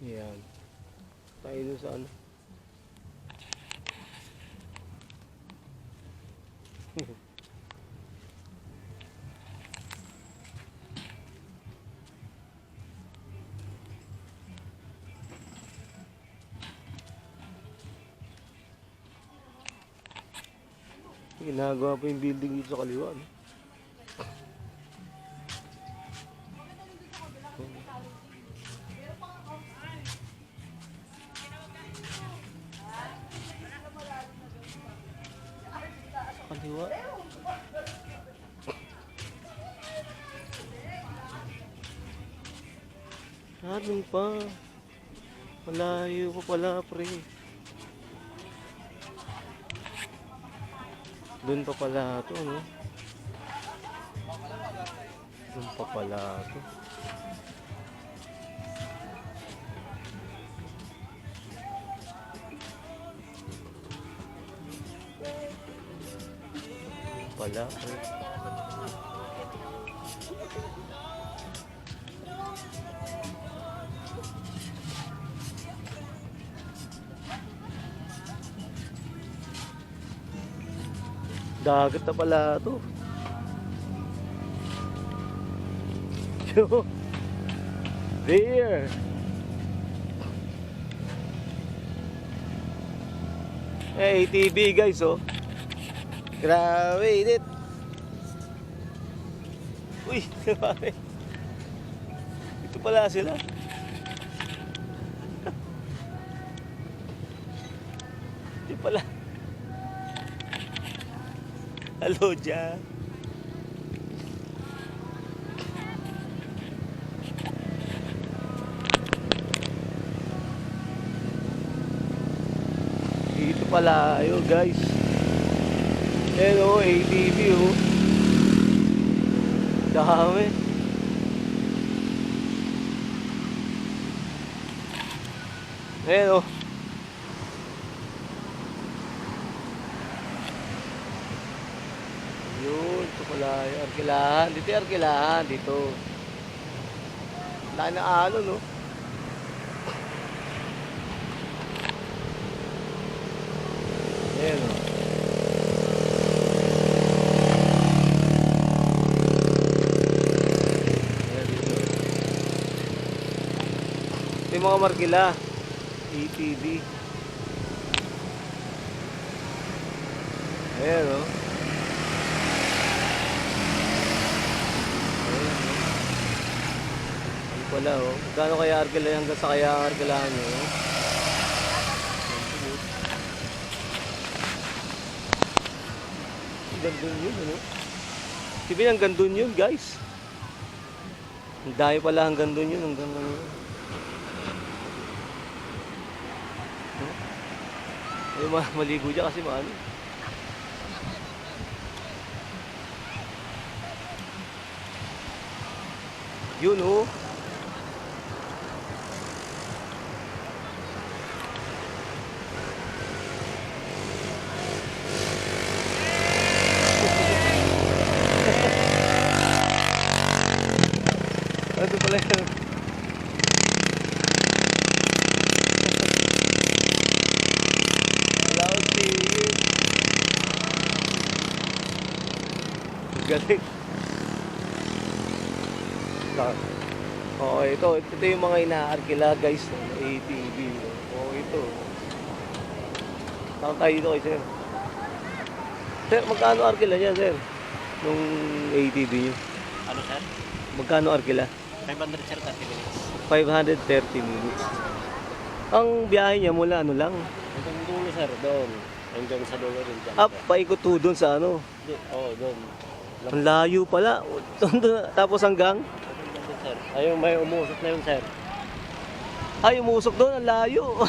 Yan. Tayo dun sa ano. Ginagawa pa yung building dito sa kaliwa, no? Kaliwa. Ano pa? Malayo pa pala, pre. Doon pa pala to, no? Doon pa pala to. Pala, pre. Dagat na pala to. There. Hey, ATV guys, oh. Grabe, init. Uy, grabe. Ito pala sila. Ito pala. Hello, Jack. Dito pala ayo guys. Hello, ATV, oh. Dami. Hello. Yun, ito pala yung Arkilahan. Dito yung Arkilahan, dito. Laki na alon, no? Ayan, no? Ayan, dito. Ito yung mga Markila. ATV. Ayan, no? Wala, oh. Gano'n kaya Arkilahan hanggang sa kaya Arkilahan nyo, oh. Gandun yun, ano? Sabihin ang gandun yun, guys. Ang dami pala hanggang dun yun, hanggang ano. Ay, maligo dyan kasi maano. Yun, oh. Ano pala yun? Loud TV. Galing. Okay, ito yung mga ina-arkila guys. ATV. Oh, ito. Saan tayo dito kay sir? Sir, magkano arkila niya, sir? Nung ATV nyo? Ano, sir? Magkano arkila? 500, sir, 30 minutes. 530 minutes. Ang biyahe niya mula ano lang? Hanggang dulo, sir, doon. Hanggang sa dulo rin dyan. Up, paikot to doon sa ano? Oo, doon. Ang layo pala. Tapos hanggang? Doon, sir. Ayun, may umusok na yun, sir. Ay, umusok doon. Ang layo.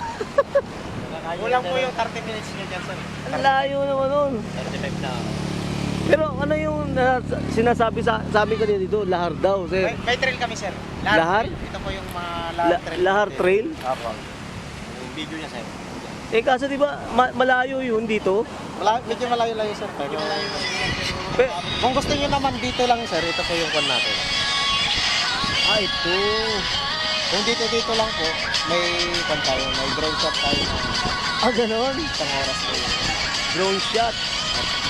Kulang po yung 30 minutes niya dyan, sir. Ang layo naman nun. 35 na. Pero ano yung sinasabi sa amin kanina dito? Lahar daw, sir. May trail kami, sir. Lahar? Trail. Ito po yung mga lahar trail. Lahar trail? Apo. Yung video niya, sir. Eh kasi di ba malayo yun dito? Medyo malayo-layo, sir. Medyo malayo. Kung gusto niyo naman dito lang, sir, ito po yung kwan natin. Ah, ito. Kung dito lang po, may tayo, may drone shot tayo na Ganon. isang oras po yun. Drone shot.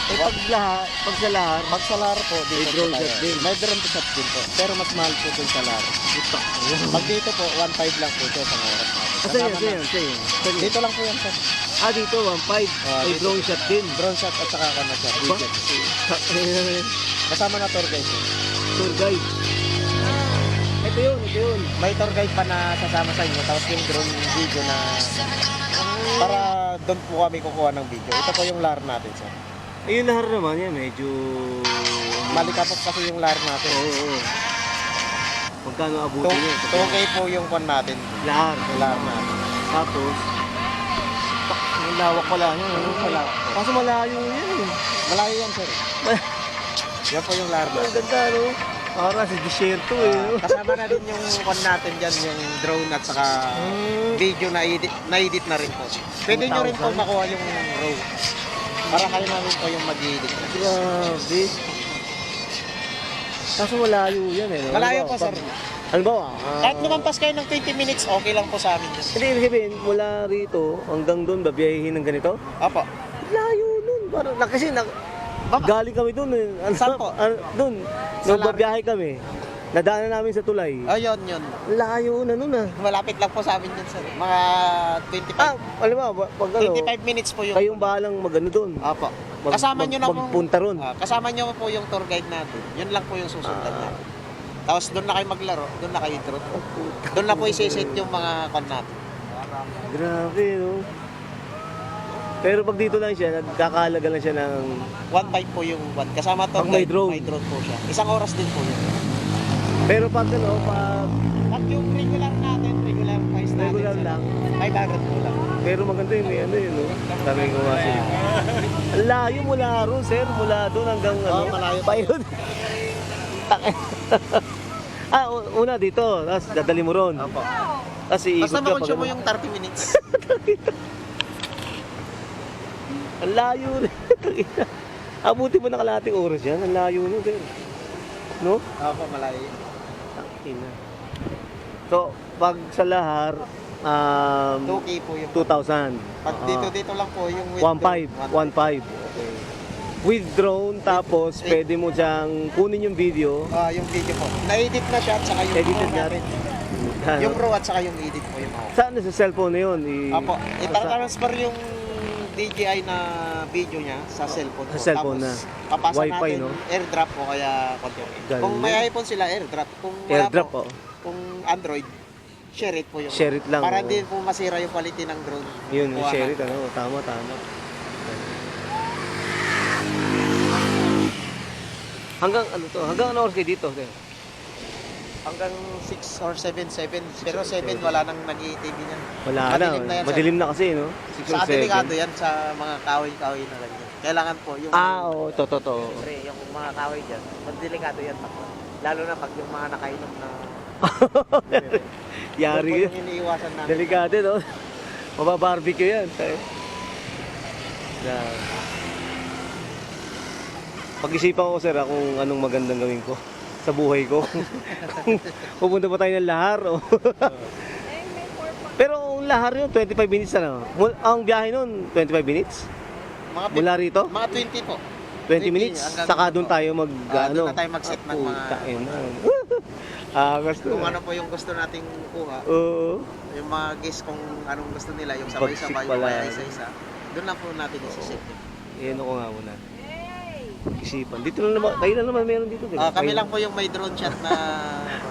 Eh, pag sa lahar, Pag sa LAR po, dito May po drone tayo. shot din. May drone shot din po. Pero mas mahal po dun sa LAR. Pag dito po, 1.5 lang po siya sa oras natin. Kasama na- Sa'yo. Dito lang po yan, sir. Dito, 1.5. May dito. drone shot din. Drone shot at saka kana shot. Ba? Widget. Kasama na tour guide. Tour guide. Ito yun. May tour guide pa na sasama sa inyo. Tapos yung drone video na para doon po kami kukuha ng video. Ito po yung LAR natin, sir. Yung lahar naman yan, medyo... Malikapot kasi yung LAR natin. Oo. Magkano abutin yun? 2K po yung one natin. Lahar. Yung LAR natin. Tapos, ang lawak pala niya. Malawak. Kaso malayo yan eh. Malayo yan, sir. Yan po yung LAR Ang natin. ganda, no? Para sa desierto eh. No? Kasama na din yung one natin dyan, yung drone at saka video na edit na rin po. Pwede nyo rin po 2,000? makuha yung raw. Para kayo na rin po yung mag-edit. Grabe. Kaso malayo yan eh. No? Malayo po, Halimbawa, sir. Halimbawa, Kahit lumampas kayo ng 20 minutes, okay lang po sa amin yun. hindi, ibig sabihin, mula rito hanggang doon, babiyahin ng ganito? Apo. Layo nun. Parang, kasi galing kami doon eh. Saan po? Doon. Nung babiyahe kami, nadaanan namin sa tulay. Ayun, yun. Layo na nun ah. Malapit lang po sa amin yun, sir. Mga 25. Alam mo, pag ano, 25 minutes po yung... kayong bahalang magano doon. Apo. Kasama nyo na po. Magpunta ron. Kasama nyo po yung tour guide natin. Yun lang po yung susundan natin. Tapos doon na kayo maglaro, doon na kayo drone. Doon na po isiset yung mga kon natin. Grabe, no? Pero pag dito lang siya, nagkakahalaga lang siya ng... 1.5 po yung one. Kasama tour Pag may guide, drone. may drone po siya. Isang oras din po yun. Pero pag ano, pag At yung regular natin, regular price natin. regular sir, lang. 500 po lang. Pero maganda yun, may ano yun, no? Sabi ko kasi. Ang layo mula ron, sir. Mula doon hanggang ano. malayo pa yun. Una dito, tapos dadali mo ron. Opo. Tapos iikot Basta ka makonsume mo ano. yung 30 minutes. Ang layo rin. Abuti mo na kalating oras yan. Ang layo nun, sir. No? Opo, malayo yun. Ina. So, pag sa lahar, 2K po yung... 2,000. Pag dito lang po yung... 1,500. 1,500. Okay. With drone, tapos pwede mo siyang kunin yung video. Yung video po. Na-edit na siya at saka yung Edited raw na. natin. Ano? Yung raw at saka yung edit po yung ako. Saan sa cellphone na yun? Apo, ipa-transfer yung DJI na video niya sa cellphone po. Sa cellphone Tapos, na. papasa Wi-Fi, natin no? airdrop po kaya konti. Galing. Kung may iPhone sila, airdrop. Kung wala Airdrop, po, oh. kung Android, share it po yung... Share it lang, Para oh. hindi po masira yung quality ng drone. Yun, Kuha share na. it. Ano? Tama. Hanggang ano to? Hanggang ano oras kayo dito? Sir? Hanggang 6 or 7. Pero 7 wala nang nag-i-TV niyan. Wala Madilim na. yan, sir. Madilim na kasi, no? 6 or Saka 7. delikado yan sa mga kahoy-kahoy na ganyan. Kailangan po yung... Oo. To. Siyempre, yung mga kahoy dyan, delikado yan. Lalo na pag yung mga nakainom na... Yari Yun po yun. yung iniiwasan namin. Delikado, no? Mababarbecue yan. Pag-isipan ko, sir, kung anong magandang gawin ko sa buhay ko. Kung pupunta pa tayo ng lahar. O. Pero ang lahar yun, 25 minutes na. Ang biyahe nun, 25 minutes? Mga Mula rito? Mga 20 po. 20 minutes? hanggang Saka doon doon po. tayo mag... Doon na tayo mag-set ng mga... Putain na. Gusto Kung na. ano po yung gusto nating kuha. Oo. Yung mga guests kung anong gusto nila. Yung sabay-sabay, Pag-sit pala. yung kaya isa-isa. Doon na po natin isi-set. Iyan ako nga muna. Isipan. Dito na naman, kayo na naman meron dito. Diba? Kami Kayo- lang po yung may drone shot na...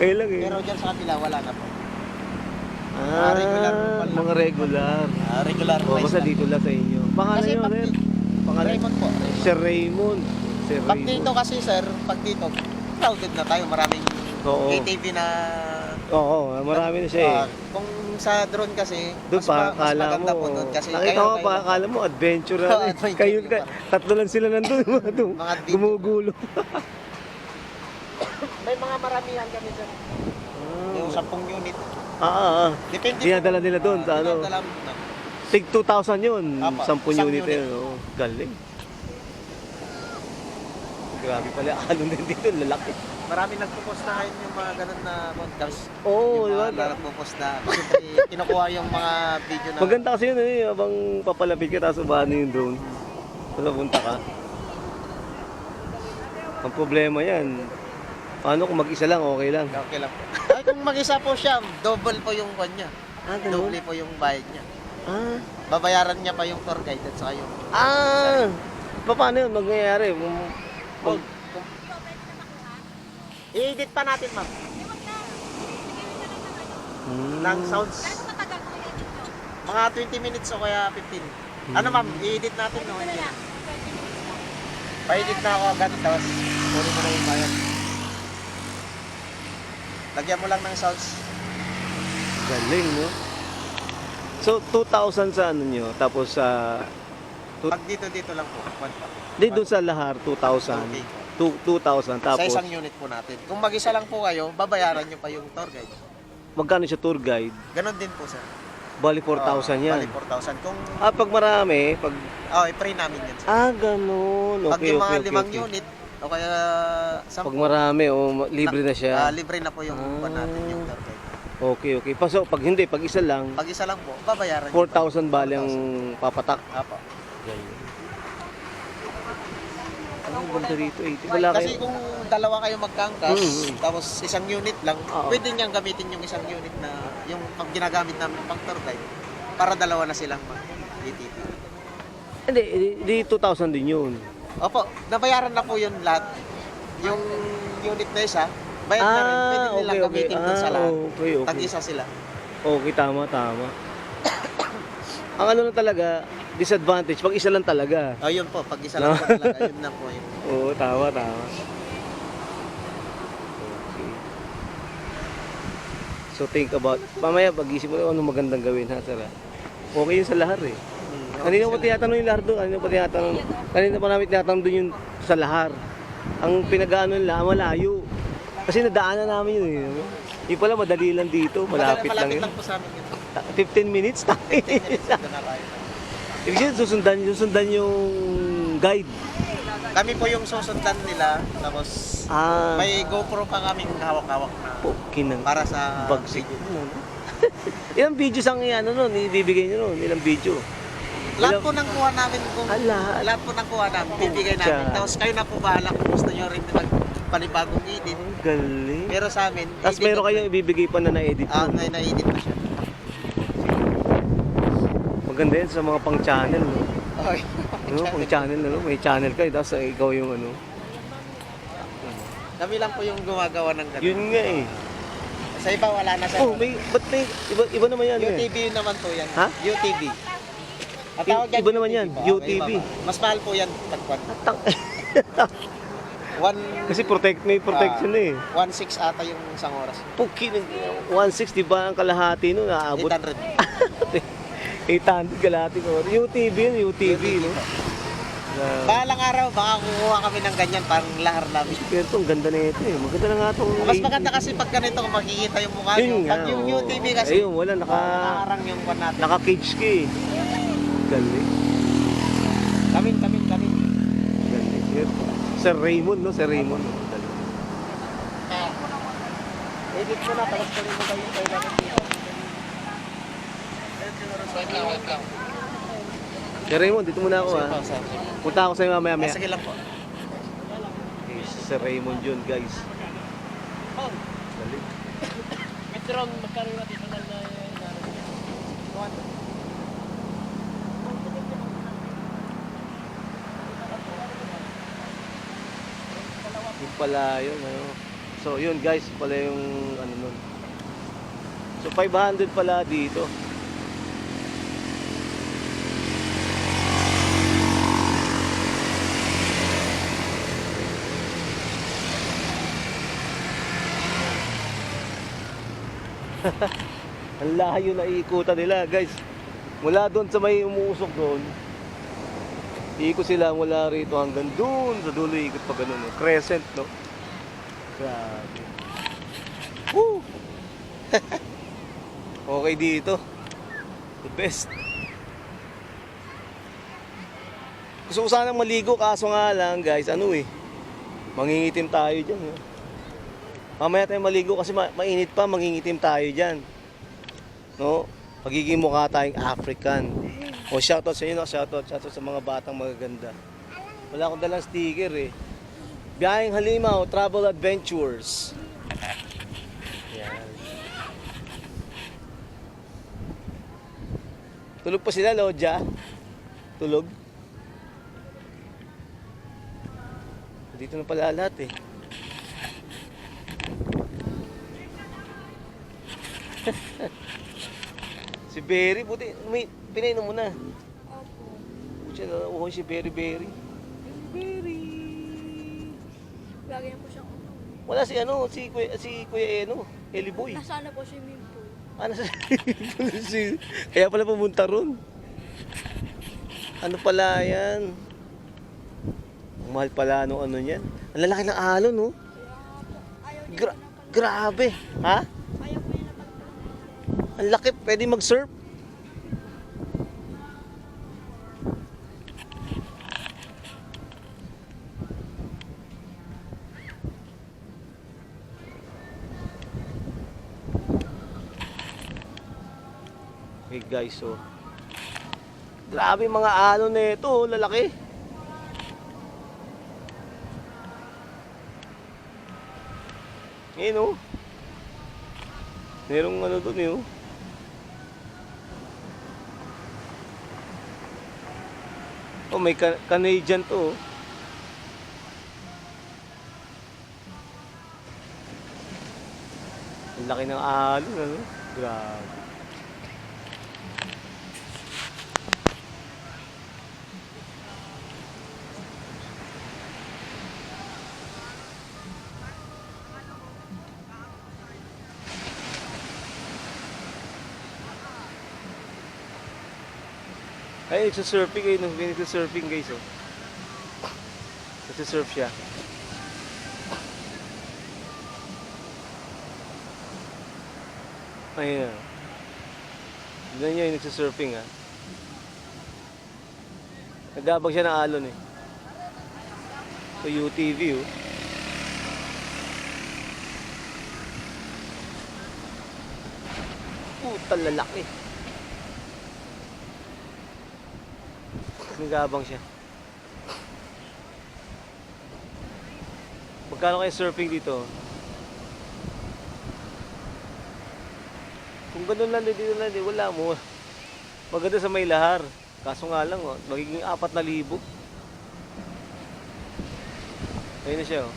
Kayo lang eh. Pero dyan sa kanila, wala na po. regular regular pala. mga regular. Regular O, price basta lang. dito lang sa inyo. Pangalan Kasi nyo, pag sir? Pangalan? Raymond po. Sir Raymond. Sir Pag Raymond. dito kasi sir, pag dito, crowded na tayo. Maraming Oo. ATV na... Oo, marami na siya eh. Kung sa drone kasi, Doon mas, pa, mas akala maganda mo. po doon. Kasi Nakita ko pa, akala mo, adventure na. Oo, adventure Kayo, yung parang- tatlo lang sila nandun. Mga video. Gumugulo. May mga maramihan kami sir. Yung 10 unit. Depende Dinadala nila doon sa ano. Dinadala na. Tig 2,000 yun. Apa, 10 isang unit unit. yun. Oh. Galing. Grabe pala. Ano din dito, lalaki. Marami nagpo-post na ngayon yung mga ganun na podcast. Oo, yung di ba? mga nagpo-post na. Siyempre, kinukuha yung mga video na... Maganda kasi yun eh, habang papalapit ka tapos ubahan yung drone. Tapos napunta ka. Ang problema yan, paano kung mag-isa lang, okay lang. Okay lang po. Ay, kung mag-isa po siya, double po yung kanya. Ah, ganun? Double po yung bayad niya. Ah, Babayaran niya pa yung tour guide at saka yung... paano yun mangyayari? I-edit pa natin, ma'am. Ng sounds. Mga 20 minutes o kaya 15. Ano, ma'am? I-edit natin, no? Pa-edit na ako agad, tapos kunin mo na yung bayad. Lagyan mo lang ng sounds. Galing, no? So, 2,000 sa ano nyo, tapos sa... Pag dito lang po. One pa. Di doon sa lahar, 2,000. Okay. 2,000, Sa tapos isang unit po natin. Kung mag-isa lang po kayo, babayaran nyo pa yung tour guide. magkano siya tour guide? Ganon din po, sir. Bali 4,000 yan. Bali 4,000. Kung... Pag marami, pag... i-pray namin yan, sir. Ganun. Pag Okay, yung mga okay, 5 okay. unit, o kaya 10, Pag marami, libre na siya. libre na po yung pan natin yung tour guide. Okay, okay. So, pag hindi, pag isa lang, Pag isa lang po, babayaran nyo 4,000 bali ang papatak. Apo. Ang ganda rito eh. Wala Kasi kayo. kung dalawa kayo magkangkas, Mm. tapos isang unit lang, Oo. pwede niyang gamitin yung isang unit na yung pag ginagamit namin pang tour guide para dalawa na silang mag-ATV. Hindi, di 2,000 din yun. Opo, nabayaran na po yun lahat. Yung unit na isa, bayad na rin. Pwede nilang gamitin dun sa lahat. Okay, okay. Tag-isa sila. Okay, tama, tama. Ang ano na talaga, disadvantage, pag isa lang talaga. Yun po, pag isa lang po talaga, yun na po yun. Oo, tama, tama. Okay. So think about, mamaya pag-isip mo ano magandang gawin ha, Sara. Okay yun sa lahar eh. Kanina pa tinatanong yung lahar doon, kanina pa namin tinatanong doon yung sa lahar. Ang pinag-ano nila, malayo. Kasi nadaanan namin yun eh. Yung pala madali lang dito, malapit lang yun. Malapit lang po sa amin yun. 15 minutes, 10 minutes, doon na tayo. Ibig sabihin, susundan yung guide. Kami po yung susundan nila, tapos may GoPro pa kaming hawak-hawak na Kinang para sa bagsik. video. Ilang videos ang ibibigay nyo nun? Ilang video? Lahat po ng kuha namin kung Lahat. lahat po ng kuha namin, bibigay namin. Tapos kayo na po bahala kung gusto nyo rin magpanibagong edit. Galing. Pero sa amin, Tapos meron kayong ibibigay pa na na-edit mo. na-edit na siya. Maganda yan sa mga pang-channel, no? Okay. No, pang-channel, no? May channel kayo, tapos ikaw yung ano. Kami lang po yung gumagawa ng ganun. Yun nga eh. Sa iba wala na sa Ba't may, iba naman yan eh. UTV naman po yan. Ha? UTV. Ang tawag Iba naman yan, po. UTV. Iba pa. Mas mahal po yan tagpan. Kasi may protection eh. 1.6 ata yung isang oras. Pukin, 160 ba ang kalahati nun? Naabot 800. 800 kalahati ko. UTV yun, UTV, no? Balang araw, baka kukuha kami ng ganyan, parang lahar namin. Pero ito, ang ganda na ito eh. Maganda na nga itong... Mas maganda kasi pag ganito, makikita yung mukha nyo. Yun nga, Pag yung oo. UTV kasi, Ayun, wala, nakaharang yung kwan natin. naka-cage ka eh. Galing. Kamin. Galing. Yun. Sir Raymond, no? Sir Raymond. Galing. Edit mo na, tapos tuloy mo kayo kayo namin dito. Wait lang. Sir Raymond, dito muna ako ha. Punta ako sa'yo mamaya-maya. Sige lang po. Okay, Sir Raymond yun, guys. Galing. Metron, magkano natin sa na Yung pala yun, ano. So yun guys, pala yung ano nun. So 500 pala dito. Ang layo na iikutan nila guys. Mula doon sa may umuusok doon, iikot sila mula rito hanggang doon sa dulo, ikot pa ganun, no? Crescent, no? Grabe. Woo! Okay dito. The best. Gusto ko sanang maligo, kaso nga lang guys, ano eh, mangingitim tayo dyan. Mamaya tayo maligo kasi mainit pa, mangingitim tayo dyan. No? Magiging mukha tayong African. O shoutout sa inyo, no? Shoutout sa mga batang magaganda. Wala akong dalang sticker eh. Biyaheng Halimaw, Travel Adventures. Yan. Tulog pa sila, Lodja. Tulog. Dito na pala lahat eh. Si Berry, buti, pinainom mo na. Opo. Siya na, si Berry. Berry. Lagi na po siyang ulo. Wala si ano, si Kuya Eno, Eli Boy. Nasaan na po swimming pool? Ano sa kaya pala pumunta ron. Ano pala yan? Ang mahal pala ano niyan. Ang lalaki ng alon, no? Kaya po, ayaw niya Gra- po na pag... grabe, ha? Ayaw po niya na pag... Ang laki, pwede mag-surf. Okay guys, so grabe mga alon na ito, lalaki. Ngayon oh. Merong ano doon eh oh. Oh, may Canadian to oh. Ang laki ng alon ano. Grabe. Ay, nagsasurfing kayo. Nagsasurfing guys, oh. Nagsasurf siya. Ayun na. Tignan niyo yung nagsasurfing, ha. Nagabag siya ng alon, eh. So, UTV, oh. Puta, lalaki. Nagabang siya. Magkano kayo surfing dito? Kung ganun lang, dito lang, wala mo. Maganda sa may lahar. Kaso nga lang, oh, magiging 4,000. Ayun na siya, oh.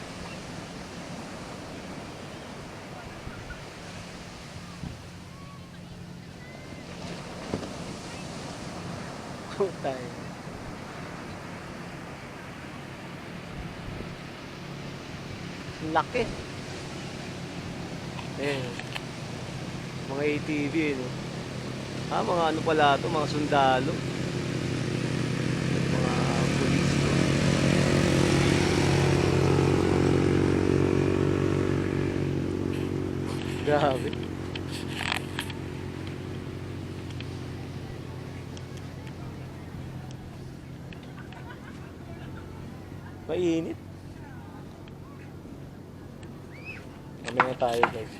Putay. Laki. Ayan. Mga ATV, no? Ah, mga ano pala to, mga sundalo. Mga pulis. Grabe. Mainit. Mamaya tayo guys.